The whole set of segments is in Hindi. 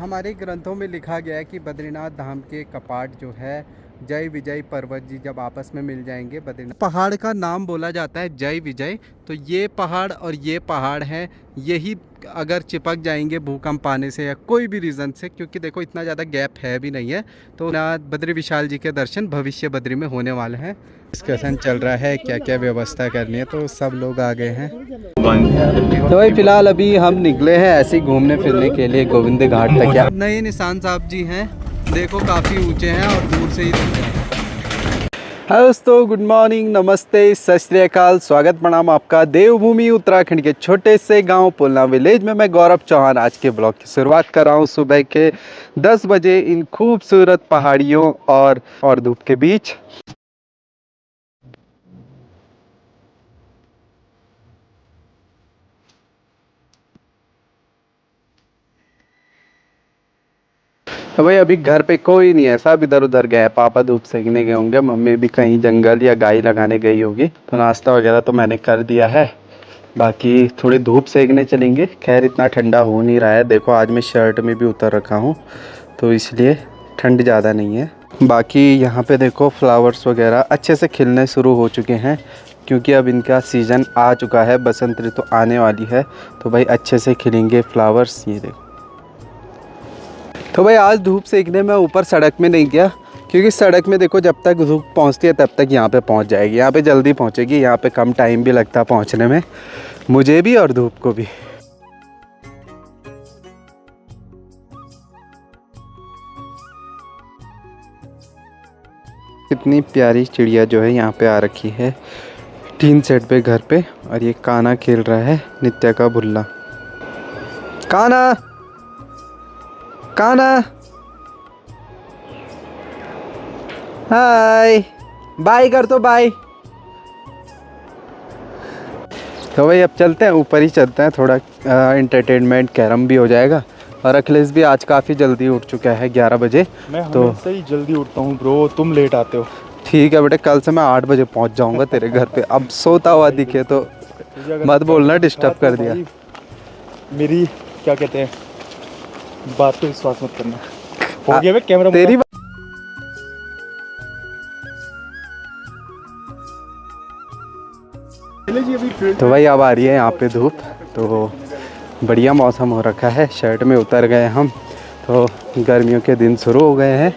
हमारे ग्रंथों में लिखा गया है कि बद्रीनाथ धाम के कपाट जो है जय विजय पर्वत जी जब आपस में मिल जाएंगे बद्रीनाथ पहाड़ का नाम बोला जाता है जय विजय। तो ये पहाड़ और ये पहाड़ है, यही अगर चिपक जाएंगे भूकंप आने से या कोई भी रीज़न से, क्योंकि देखो इतना ज़्यादा गैप है भी नहीं है, तो ना बद्री विशाल जी के दर्शन भविष्य बद्री में होने वाले हैं। डिस्कशन चल रहा है क्या क्या व्यवस्था करनी है, तो सब लोग आ गए हैं। तो भाई फिलहाल अभी हम निकले हैं ऐसे ही घूमने फिरने के लिए गोविंद घाट तक। क्या नए निशान साहब जी हैं, देखो काफ़ी ऊंचे हैं और दूर से ही दिखते हैं। हेलो दोस्तों, गुड मॉर्निंग, नमस्ते, सत श्री अकाल, स्वागत प्रणाम आपका देवभूमि उत्तराखंड के छोटे से गांव पुलना विलेज में। मैं गौरव चौहान आज के ब्लॉग की शुरुआत कर रहा हूं सुबह के 10 बजे इन खूबसूरत पहाड़ियों और धूप के बीच। तो भाई अभी घर पे कोई नहीं है, सब इधर उधर गए। पापा धूप सेकने गए होंगे, मम्मी भी कहीं जंगल या गाय लगाने गई होगी। तो नाश्ता वगैरह तो मैंने कर दिया है, बाकी थोड़ी धूप सेकने चलेंगे। खैर इतना ठंडा हो नहीं रहा है, देखो आज मैं शर्ट में भी उतर रखा हूँ, तो इसलिए ठंड ज़्यादा नहीं है। बाकी यहाँ पे देखो फ्लावर्स वगैरह अच्छे से खिलने शुरू हो चुके हैं, क्योंकि अब इनका सीज़न आ चुका है, बसंत ऋतु आने वाली है। तो भाई अच्छे से खिलेंगे फ्लावर्स, ये देखो। तो भाई आज धूप सेकने में ऊपर सड़क में नहीं गया, क्योंकि सड़क में देखो जब तक धूप पहुंचती है तब तक यहाँ पे पहुंच जाएगी। यहाँ पे जल्दी पहुंचेगी, यहाँ पे कम टाइम भी लगता है पहुंचने में, मुझे भी और धूप को भी। कितनी प्यारी चिड़िया जो है यहाँ पे आ रखी है टीन सेट पे घर पे, और ये काना खेल रहा है नित्या का भुल्ला। काना काना, हाय, बाय कर तो बाय। तो भाई अब चलते हैं, ऊपर ही चलते हैं, थोड़ा एंटरटेनमेंट कैरम भी हो जाएगा। और अखिलेश भी आज काफ़ी जल्दी उठ चुका है 11 बजे। मैं तो हमेशा ही जल्दी उठता हूँ ब्रो, तुम लेट आते हो। ठीक है बेटे, कल से मैं 8 बजे पहुंच जाऊंगा तेरे घर पे। अब सोता हुआ दिखे तो मत बोलना डिस्टर्ब कर दिया। मेरी क्या कहते हैं, बात पे विश्वास मत करना। हो गया वे कैमरा तेरी तो भाई अब आ रही है यहाँ पे धूप, तो बढ़िया मौसम हो रखा है। शर्ट में उतर गए हम, तो गर्मियों के दिन शुरू हो गए हैं।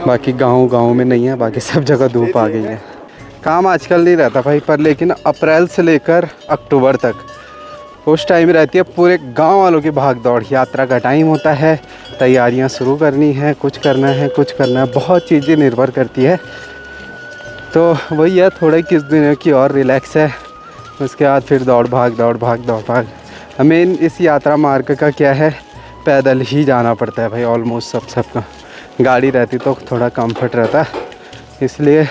बाकी गाँव में नहीं है, बाकी सब जगह धूप आ गई है। काम आजकल नहीं रहता भाई, पर लेकिन अप्रैल से लेकर अक्टूबर तक उस टाइम रहती है पूरे गांव वालों की भाग दौड़। यात्रा का टाइम होता है, तैयारियां शुरू करनी है, कुछ करना है, बहुत चीज़ें निर्भर करती है। तो वही है, थोड़े किस दिनों की और रिलैक्स है, उसके बाद फिर दौड़ भाग। हमें इस यात्रा मार्ग का क्या है, पैदल ही जाना पड़ता है भाई ऑलमोस्ट सबका। गाड़ी रहती तो थोड़ा कंफर्ट रहता, इसलिए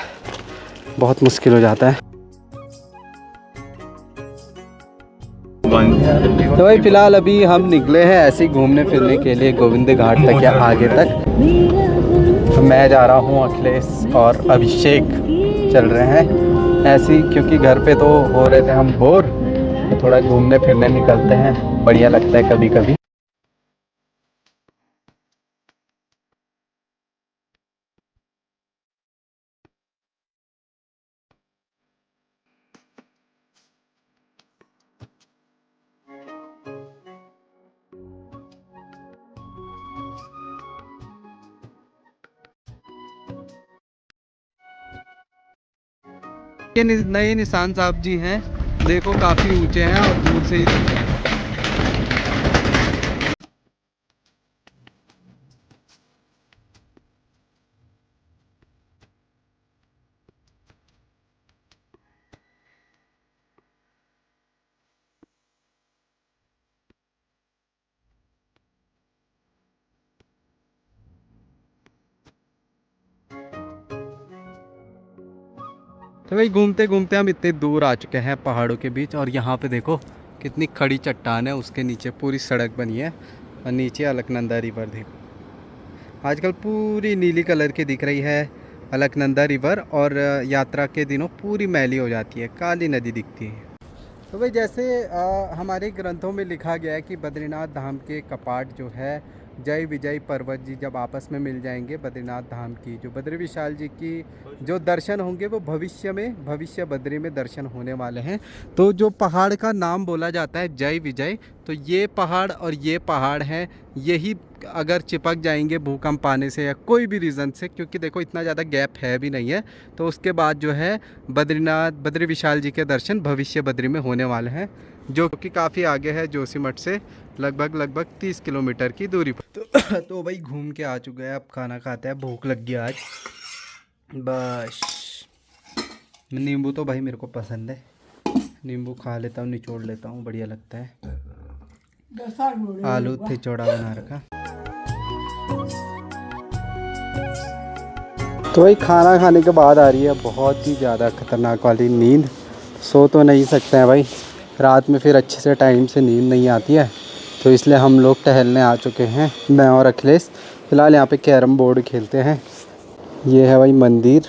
बहुत मुश्किल हो जाता है। तो भाई फिलहाल अभी हम निकले हैं ऐसे ही घूमने फिरने के लिए गोविंद घाट तक या आगे तक। तो मैं जा रहा हूँ, अखिलेश और अभिषेक चल रहे हैं ऐसे ही, क्योंकि घर पे तो हो रहे थे हम बोर, तो थोड़ा घूमने फिरने निकलते हैं, बढ़िया लगता है कभी कभी। ये नए निशान साहब जी हैं, देखो काफ़ी ऊंचे हैं और दूर से ही दिखते हैं। तो भाई घूमते घूमते हम इतने दूर आ चुके हैं पहाड़ों के बीच, और यहाँ पे देखो कितनी खड़ी चट्टान है, उसके नीचे पूरी सड़क बनी है, और नीचे अलकनंदा रिवर देखो आजकल पूरी नीली कलर की दिख रही है अलकनंदा रिवर। और यात्रा के दिनों पूरी मैली हो जाती है, काली नदी दिखती है। तो भाई जैसे हमारे ग्रंथों में लिखा गया है कि बद्रीनाथ धाम के कपाट जो है जय विजय पर्वत जी जब आपस में मिल जाएंगे, बद्रीनाथ धाम की जो बद्री विशाल जी की जो दर्शन होंगे वो भविष्य बद्री में दर्शन होने वाले हैं। तो जो पहाड़ का नाम बोला जाता है जय विजय, तो ये पहाड़ और ये पहाड़ हैं, यही अगर चिपक जाएंगे भूकंप आने से या कोई भी रीज़न से, क्योंकि देखो इतना ज़्यादा गैप है भी नहीं है, तो उसके बाद जो है बद्री विशाल जी के दर्शन भविष्य बद्री में होने वाले हैं, जो कि काफ़ी आगे है जोशीमठ से लगभग 30 किलोमीटर की दूरी पर। तो भाई घूम के आ चुके हैं, अब खाना खाते हैं, भूख लग गया आज बस। नींबू तो भाई मेरे को पसंद है, नींबू खा लेता हूँ, निचोड़ लेता हूँ, बढ़िया लगता है। आलू थिचोड़ा बना रखा। तो भाई खाना खाने के बाद आ रही है बहुत ही ज़्यादा खतरनाक वाली नींद। सो तो नहीं सकते हैं भाई, रात में फिर अच्छे से टाइम से नींद नहीं आती है, तो इसलिए हम लोग टहलने आ चुके हैं, मैं और अखिलेश। फ़िलहाल यहाँ पे कैरम बोर्ड खेलते हैं। ये है भाई मंदिर,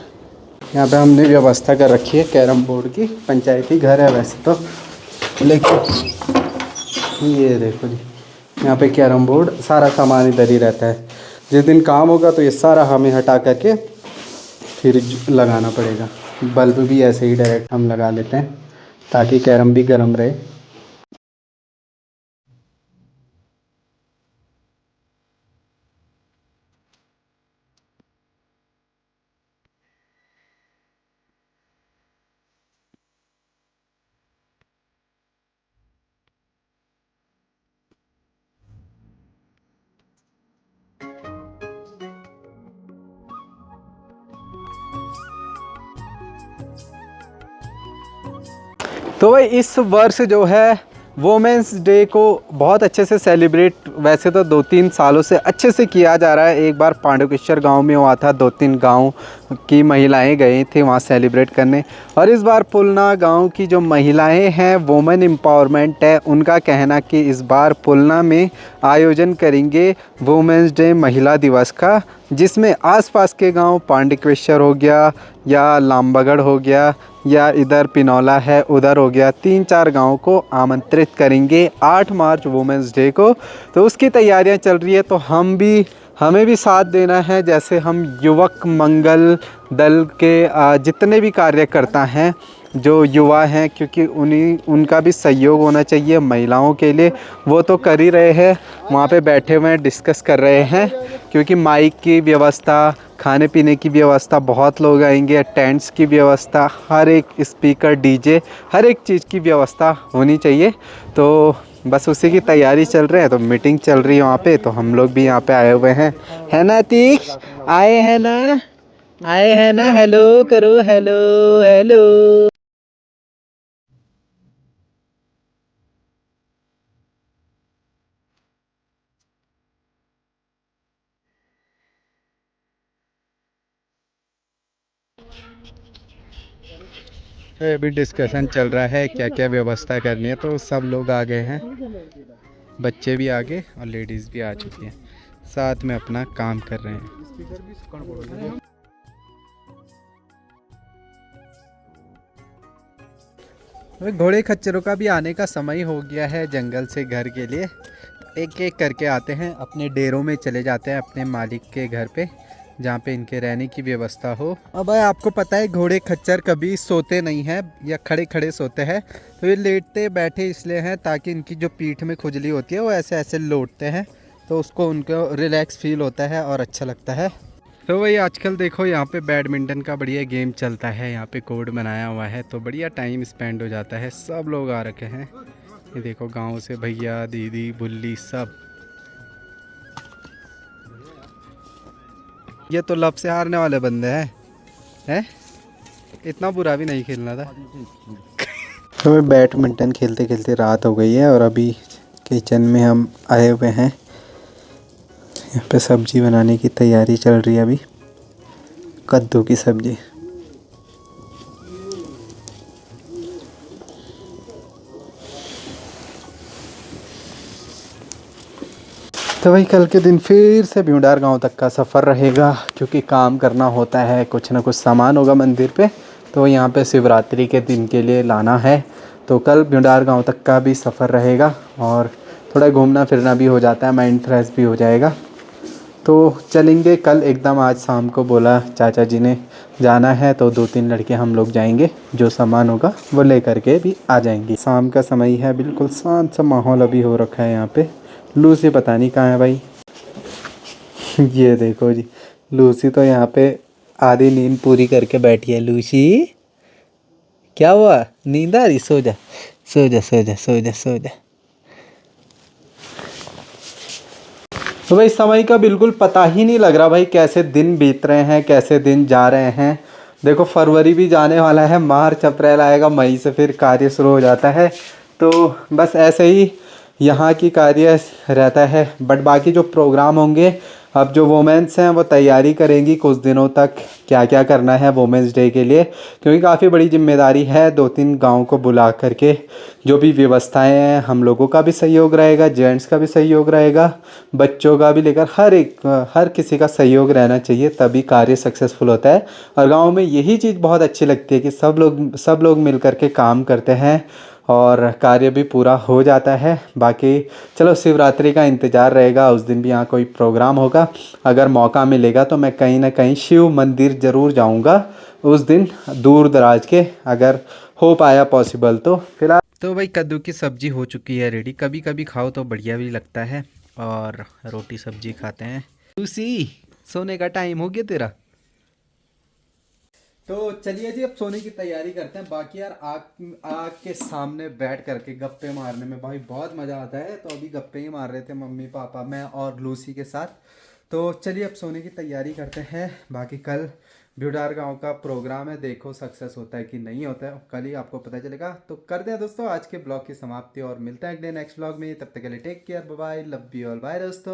यहाँ पे हमने व्यवस्था कर रखी है कैरम बोर्ड की, पंचायती घर है वैसे तो, लेकिन ये देखो जी यहाँ पे कैरम बोर्ड, सारा सामान इधर ही रहता है। जिस दिन काम होगा तो ये सारा हमें हटा करके फिर लगाना पड़ेगा। बल्ब भी ऐसे ही डायरेक्ट हम लगा लेते हैं ताकि कैरम भी गर्म रहे। तो भाई इस वर्ष जो है वोमेंस डे को बहुत अच्छे से सेलिब्रेट वैसे तो 2-3 सालों से अच्छे से किया जा रहा है। एक बार पांडुकेश्वर गांव में हुआ था, 2-3 गांव की महिलाएं गई थी वहां सेलिब्रेट करने, और इस बार पुलना गांव की जो महिलाएं हैं, वोमेन एम्पावरमेंट है, उनका कहना कि इस बार पुलना में आयोजन करेंगे वोमेंस डे महिला दिवस का, जिसमें आसपास के गांव पांडुकेश्वर हो गया या लामबगढ़ हो गया या इधर पिनौला है उधर हो गया, 3-4 गाँव को आमंत्रित करेंगे 8 मार्च वुमेंस डे को। तो उसकी तैयारियां चल रही है, तो हमें भी साथ देना है। जैसे हम युवक मंगल दल के जितने भी कार्यकर्ता हैं, जो युवा हैं, क्योंकि उनका भी सहयोग होना चाहिए महिलाओं के लिए, वो तो कर ही रहे हैं, वहाँ पे बैठे हुए हैं, डिस्कस कर रहे हैं, क्योंकि माइक की व्यवस्था, खाने पीने की व्यवस्था, बहुत लोग आएंगे, टेंट्स की व्यवस्था, हर एक स्पीकर, डीजे, हर एक चीज़ की व्यवस्था होनी चाहिए। तो बस उसी की तैयारी चल रही है, तो मीटिंग चल रही है वहाँ पे, तो हम लोग भी यहाँ पे आए हुए हैं, है ना तीक? आए हैं ना, हेलो करो, हेलो हेलो। तो अभी डिस्कशन चल रहा है क्या क्या व्यवस्था करनी है, तो सब लोग आ गए हैं, बच्चे भी आ गए और लेडीज़ भी आ चुकी हैं, साथ में अपना काम कर रहे हैं। घोड़े खच्चरों का भी आने का समय हो गया है जंगल से घर के लिए, एक एक करके आते हैं, अपने डेरों में चले जाते हैं, अपने मालिक के घर पे, जहाँ पे इनके रहने की व्यवस्था हो। अब भाई आपको पता है घोड़े खच्चर कभी सोते नहीं हैं या खड़े खड़े सोते हैं, तो ये लेटते बैठे इसलिए हैं ताकि इनकी जो पीठ में खुजली होती है वो ऐसे ऐसे लौटते हैं, तो उसको उनको रिलैक्स फील होता है और अच्छा लगता है। तो वही आजकल देखो यहाँ पे बैडमिंटन का बढ़िया गेम चलता है, यहाँ पे कोर्ट बनाया हुआ है, तो बढ़िया टाइम स्पेंड हो जाता है। सब लोग आ रखे हैं, ये देखो गांव से भैया दीदी बुल्ली सब। ये तो लब से हारने वाले बंदे हैं, इतना बुरा भी नहीं खेलना था। तो बैडमिंटन खेलते खेलते रात हो गई है और अभी किचन में हम आए हुए हैं, यहाँ पे सब्जी बनाने की तैयारी चल रही है, अभी कद्दू की सब्जी। तो भाई कल के दिन फिर से भ्यूडार गांव तक का सफ़र रहेगा, क्योंकि काम करना होता है, कुछ ना कुछ सामान होगा मंदिर पे, तो यहाँ पे शिवरात्रि के दिन के लिए लाना है, तो कल ब्यूडार गांव तक का भी सफ़र रहेगा और थोड़ा घूमना फिरना भी हो जाता है, माइंड फ्रेश भी हो जाएगा। तो चलेंगे कल एकदम। आज शाम को बोला चाचा जी ने जाना है, तो 2-3 लड़के हम लोग जाएंगे, जो सामान होगा वो ले करके भी आ जाएंगे। शाम का समय है, बिल्कुल शांत सा माहौल अभी हो रखा है यहाँ पे। लूसी पता नहीं कहाँ है भाई। ये देखो जी, लूसी तो यहाँ पे आधी नींद पूरी करके बैठी है। लूसी क्या हुआ, नींद आ रही? सो जा सो जा सो जा सो जा सो जा। तो भाई समय का बिल्कुल पता ही नहीं लग रहा भाई, कैसे दिन बीत रहे हैं, कैसे दिन जा रहे हैं। देखो फरवरी भी जाने वाला है, मार्च अप्रैल आएगा, मई से फिर कार्य शुरू हो जाता है। तो बस ऐसे ही यहाँ की कार्य रहता है। बट बाकी जो प्रोग्राम होंगे, अब जो वोमेंस हैं वो तैयारी करेंगी कुछ दिनों तक, क्या क्या करना है वोमेंस डे के लिए, क्योंकि काफ़ी बड़ी जिम्मेदारी है। 2-3 गाँव को बुला करके जो भी व्यवस्थाएं हैं, हम लोगों का भी सहयोग रहेगा, जेंट्स का भी सहयोग रहेगा, बच्चों का भी, लेकर हर किसी का सहयोग रहना चाहिए, तभी कार्य सक्सेसफुल होता है। और गांव में यही चीज़ बहुत अच्छी लगती है कि सब लोग मिल कर के काम करते हैं और कार्य भी पूरा हो जाता है। बाकी चलो शिवरात्रि का इंतज़ार रहेगा, उस दिन भी यहाँ कोई प्रोग्राम होगा। अगर मौका मिलेगा तो मैं कहीं ना कहीं शिव मंदिर ज़रूर जाऊँगा उस दिन, दूर दराज के, अगर हो पाया पॉसिबल तो। फिलहाल तो भाई कद्दू की सब्ज़ी हो चुकी है रेडी। कभी कभी खाओ तो बढ़िया भी लगता है, और रोटी सब्जी खाते हैं। उसी सोने का टाइम हो गया तेरा। तो चलिए जी, अब सोने की तैयारी करते हैं। बाकी यार आग के सामने बैठ करके गप्पे मारने में भाई बहुत मज़ा आता है। तो अभी गप्पे ही मार रहे थे मम्मी पापा, मैं और लूसी के साथ। तो चलिए अब सोने की तैयारी करते हैं। बाकी कल ब्यूडार गांव का प्रोग्राम है, देखो सक्सेस होता है कि नहीं होता है, कल ही आपको पता चलेगा। तो करते हैं दोस्तों आज के ब्लॉग की समाप्ति और मिलते हैं अगले नेक्स्ट ब्लॉग में। तब तक के लिए take care, bye bye, love you all, bye दोस्तों।